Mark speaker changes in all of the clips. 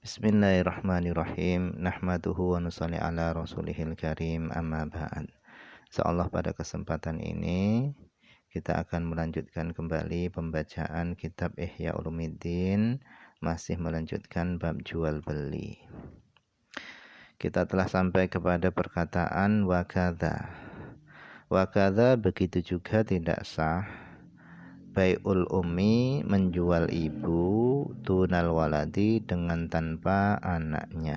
Speaker 1: Bismillahirrahmanirrahim. Nahmaduhu wa nusalli ala rasulihil karim, amma ba'd. Insyaallah pada kesempatan ini kita akan melanjutkan kembali pembacaan kitab Ihya Ulumuddin, masih melanjutkan bab jual beli. Kita telah sampai kepada perkataan wakadha. Wakadha begitu juga tidak sah bai'ul ummi, menjual ibu, tunal waladi, dengan tanpa anaknya.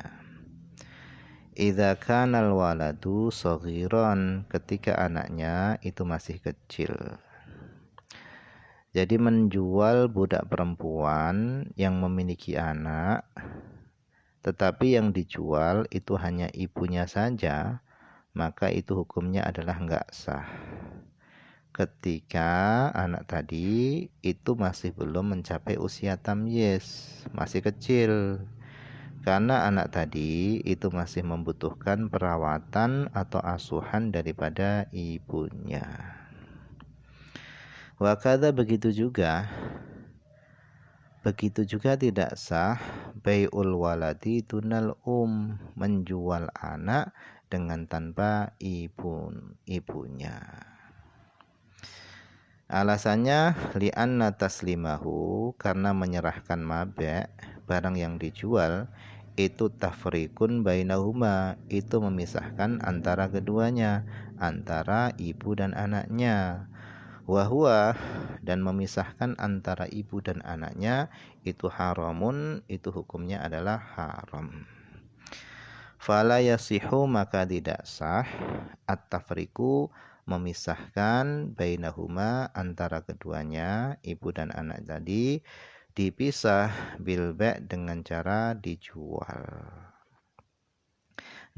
Speaker 1: Idza kanal waladu shaghiran, ketika anaknya itu masih kecil. Jadi menjual budak perempuan yang memiliki anak, tetapi yang dijual itu hanya ibunya saja, maka itu hukumnya adalah enggak sah. Ketika anak tadi itu masih belum mencapai usia tamyiz, masih kecil. Karena anak tadi itu masih membutuhkan perawatan atau asuhan daripada ibunya. Wakadha begitu juga tidak sah bai'ul waladi tunal menjual anak dengan tanpa ibunya. Alasannya li'anna taslimahu, karena menyerahkan mabe', barang yang dijual, itu tafrikun bainahuma, itu memisahkan antara keduanya, antara ibu dan anaknya. Wahwa, dan memisahkan antara ibu dan anaknya itu haramun, itu hukumnya adalah haram. Fala yasihu, maka tidak sah at-tafriku, memisahkan bainahuma, antara keduanya, ibu dan anak tadi, dipisah bilbe', dengan cara dijual.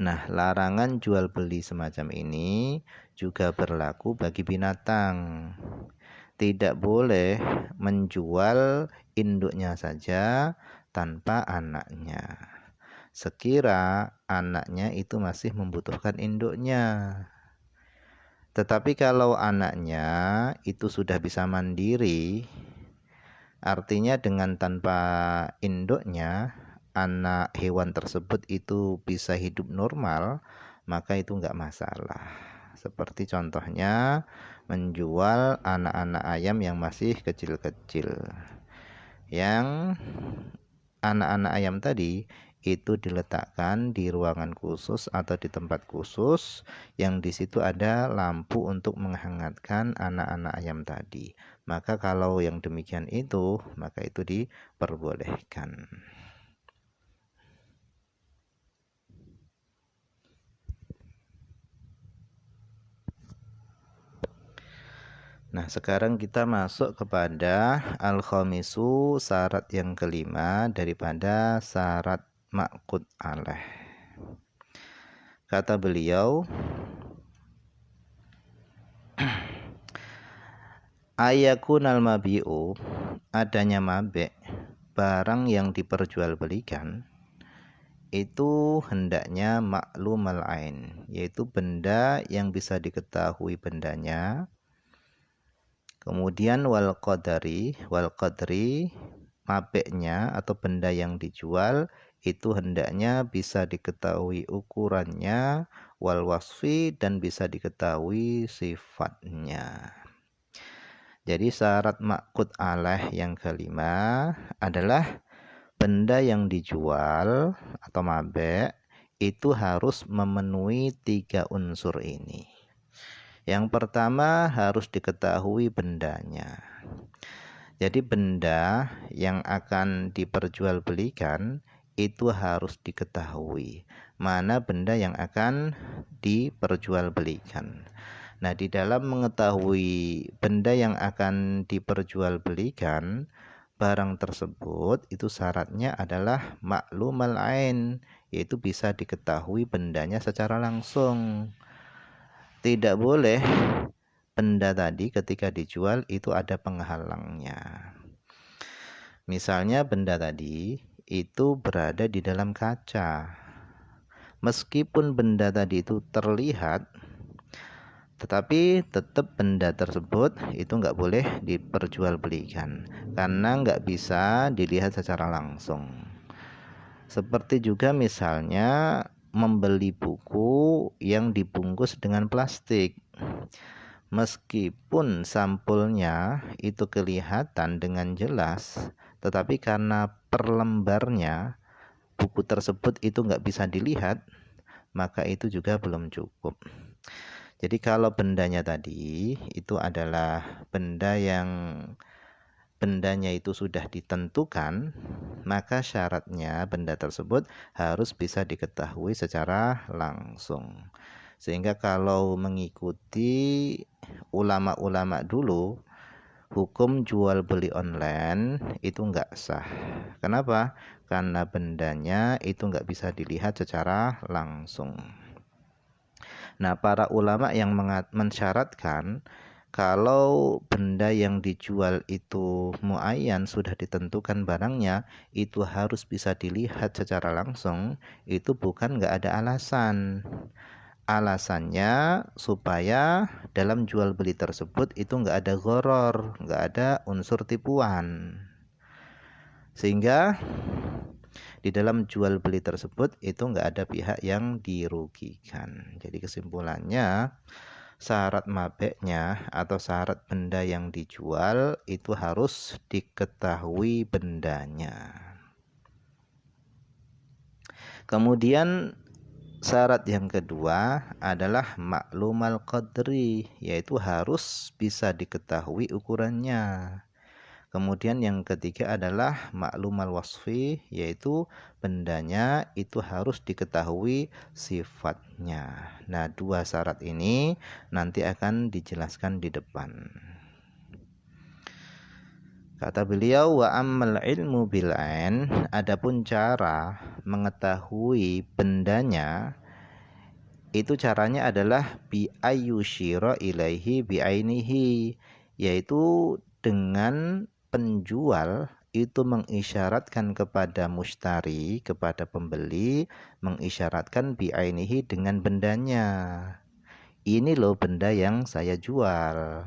Speaker 1: Nah, larangan jual beli semacam ini juga berlaku bagi binatang. Tidak boleh menjual induknya saja tanpa anaknya, sekira anaknya itu masih membutuhkan induknya. Tetapi kalau anaknya itu sudah bisa mandiri, artinya dengan tanpa induknya anak hewan tersebut itu bisa hidup normal, maka itu enggak masalah. Seperti contohnya menjual anak-anak ayam yang masih kecil-kecil. Yang anak-anak ayam tadi itu diletakkan di ruangan khusus atau di tempat khusus yang di situ ada lampu untuk menghangatkan anak-anak ayam tadi. Maka kalau yang demikian itu, maka itu diperbolehkan. Nah, sekarang kita masuk kepada al-khamisu, syarat yang kelima daripada syarat ma'qud alaih. Kata beliau, ayakunal mabi'u, adanya mabe', barang yang diperjualbelikan, itu hendaknya ma'lumal ain, yaitu benda yang bisa diketahui bendanya. Kemudian wal qadri, mabe'nya atau benda yang dijual itu hendaknya bisa diketahui ukurannya, wal wasfi, dan bisa diketahui sifatnya. Jadi syarat ma'qud alaih yang kelima adalah benda yang dijual atau mabe' itu harus memenuhi 3 unsur ini. Yang pertama harus diketahui bendanya. Jadi benda yang akan diperjualbelikan itu harus diketahui mana benda yang akan diperjualbelikan. Nah, di dalam mengetahui benda yang akan diperjualbelikan, barang tersebut itu syaratnya adalah ma'lumal ain, yaitu bisa diketahui bendanya secara langsung. Tidak boleh benda tadi ketika dijual itu ada penghalangnya. Misalnya benda tadi itu berada di dalam kaca. Meskipun benda tadi itu terlihat, tetapi tetap benda tersebut itu nggak boleh diperjualbelikan karena nggak bisa dilihat secara langsung. Seperti juga misalnya membeli buku yang dibungkus dengan plastik. Meskipun sampulnya itu kelihatan dengan jelas, tetapi karena per lembarnya buku tersebut itu nggak bisa dilihat, maka itu juga belum cukup. Jadi kalau bendanya tadi itu adalah bendanya itu sudah ditentukan, maka syaratnya benda tersebut harus bisa diketahui secara langsung. Sehingga kalau mengikuti ulama-ulama dulu, hukum jual beli online itu nggak sah. Kenapa? Karena bendanya itu nggak bisa dilihat secara langsung. Nah, para ulama yang mensyaratkan kalau benda yang dijual itu muayyan, sudah ditentukan barangnya, itu harus bisa dilihat secara langsung, itu bukan nggak ada alasan. Alasannya supaya dalam jual beli tersebut itu nggak ada gharar, nggak ada unsur tipuan. Sehingga di dalam jual beli tersebut itu nggak ada pihak yang dirugikan. Jadi kesimpulannya, syarat mabeknya atau syarat benda yang dijual itu harus diketahui bendanya. Kemudian syarat yang kedua adalah maklumal qadri, yaitu harus bisa diketahui ukurannya. Kemudian yang ketiga adalah maklumal wasfi, yaitu bendanya itu harus diketahui sifatnya. Nah, dua syarat ini nanti akan dijelaskan di depan. Kata beliau, wa ammal ilmu bil ain, adapun cara mengetahui bendanya itu caranya adalah bi ayyushira ilaihi bi ainihi, yaitu dengan penjual itu mengisyaratkan kepada mustari, kepada pembeli, mengisyaratkan bi ainihi dengan bendanya. Ini loh benda yang saya jual.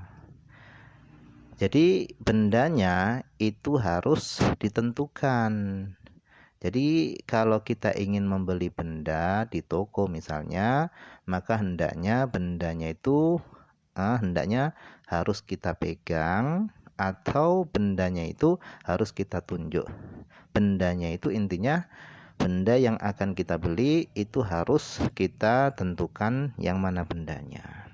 Speaker 1: Jadi bendanya itu harus ditentukan. Jadi kalau kita ingin membeli benda di toko misalnya, maka hendaknya bendanya itu hendaknya harus kita pegang atau bendanya itu harus kita tunjuk. Bendanya itu intinya benda yang akan kita beli itu harus kita tentukan yang mana bendanya.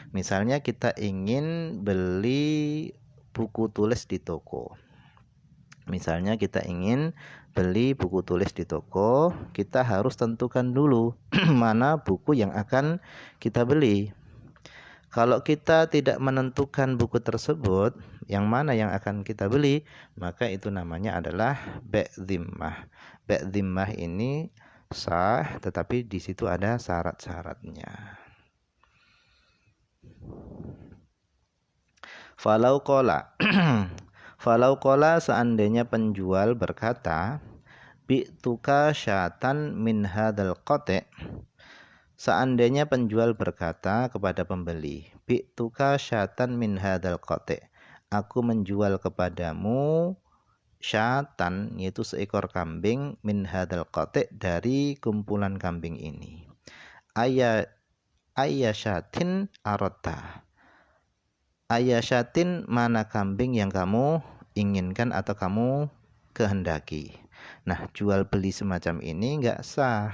Speaker 1: Misalnya kita ingin beli buku tulis di toko. Misalnya kita ingin beli buku tulis di toko, kita harus tentukan dulu mana buku yang akan kita beli. Kalau kita tidak menentukan buku tersebut, yang mana yang akan kita beli, maka itu namanya adalah bai' dhimmah. Bai' dhimmah ini sah, tetapi di situ ada syarat-syaratnya. Falau qala seandainya penjual berkata, bi'tuka syatan min hadzal qati'. Seandainya penjual berkata kepada pembeli, bi'tuka syatan min hadzal qati'. Aku menjual kepadamu syatan, yaitu seekor kambing, min hadzal qati', dari kumpulan kambing ini. Ayya syatin arata. Ayasyatin, mana kambing yang kamu inginkan atau kamu kehendaki. Nah, jual beli semacam ini enggak sah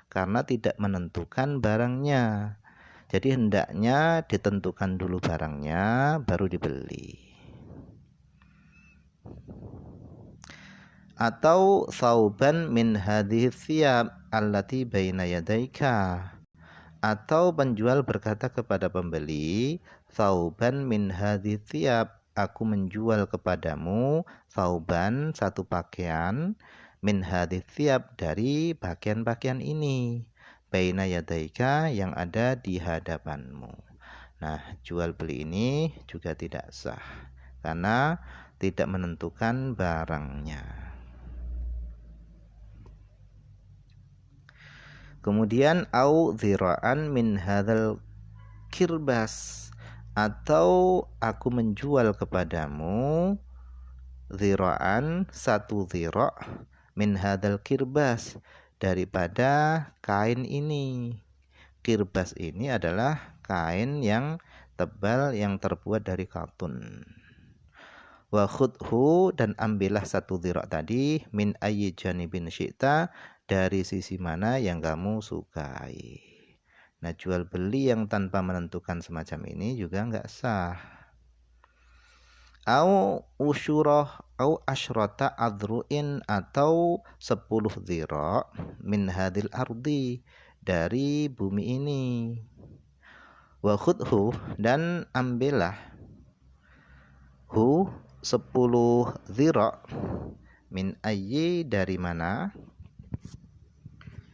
Speaker 1: karena tidak menentukan barangnya. Jadi hendaknya ditentukan dulu barangnya baru dibeli. Atau thauban min hadhihi thiyab allati baina yadaika. Atau penjual berkata kepada pembeli, thauban min hadhihi thiyab, aku menjual kepadamu thauban, satu pakaian, min hadhihi thiyab, dari pakaian-pakaian ini, baina yadaika, yang ada di hadapanmu. Nah, jual beli ini juga tidak sah karena tidak menentukan barangnya. Kemudian au dhira'an min hadzal kirbas, atau aku menjual kepadamu dhira'an, satu dhira', min hadal kirbas, daripada kain ini. Kirbas ini adalah kain yang tebal yang terbuat dari katun. Wa khudhu, dan ambillah satu dhira' tadi, min ayyi janibin syi'ta, dari sisi mana yang kamu sukai. Nah, jual beli yang tanpa menentukan semacam ini juga enggak sah. Au usyurah au asyrata adru'in, atau 10 dhira' min hadil ardi, dari bumi ini. Wa khudhu, dan ambillah hu 10 dhira' min ayyi, dari mana,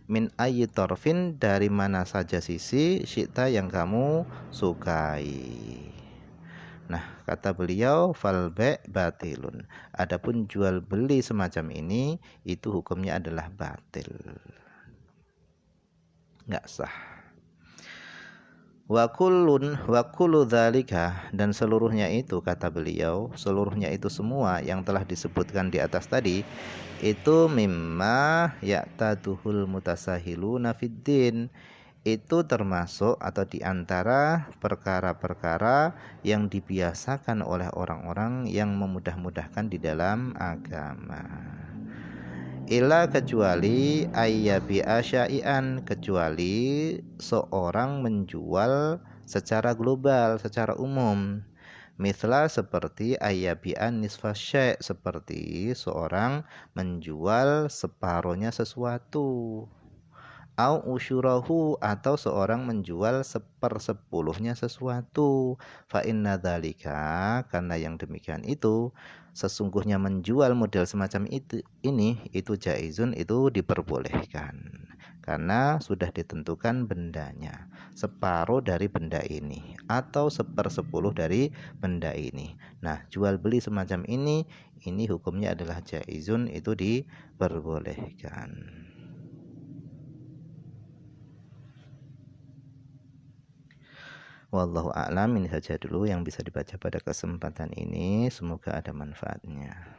Speaker 1: min ayyi tarfin, dari mana saja sisi, syi'ta, yang kamu sukai. Nah, kata beliau, fal ba' batilun, adapun jual beli semacam ini itu hukumnya adalah batil, enggak sah. Wa kullu dzalika, dan seluruhnya itu, kata beliau, seluruhnya itu semua yang telah disebutkan di atas tadi, itu mimma ya'taduhul mutasahiluna fiddin, itu termasuk atau diantara perkara-perkara yang dibiasakan oleh orang-orang yang memudah-mudahkan di dalam agama. Ila, kecuali ayyabi asyai'an, kecuali seorang menjual secara global, secara umum. Mithla, seperti ayyabi'an nisfa syai', seperti seorang menjual separohnya sesuatu. Au usyurahu, atau seorang menjual 1/10 sesuatu. Fa inna dzalika, karena yang demikian itu, sesungguhnya menjual model semacam itu jaizun, itu diperbolehkan, karena sudah ditentukan bendanya, separuh dari benda ini atau 1/10 dari benda ini. Nah, jual beli semacam ini hukumnya adalah jaizun, itu diperbolehkan. Wallahu a'lam. Ini saja dulu yang bisa dibaca pada kesempatan ini, semoga ada manfaatnya.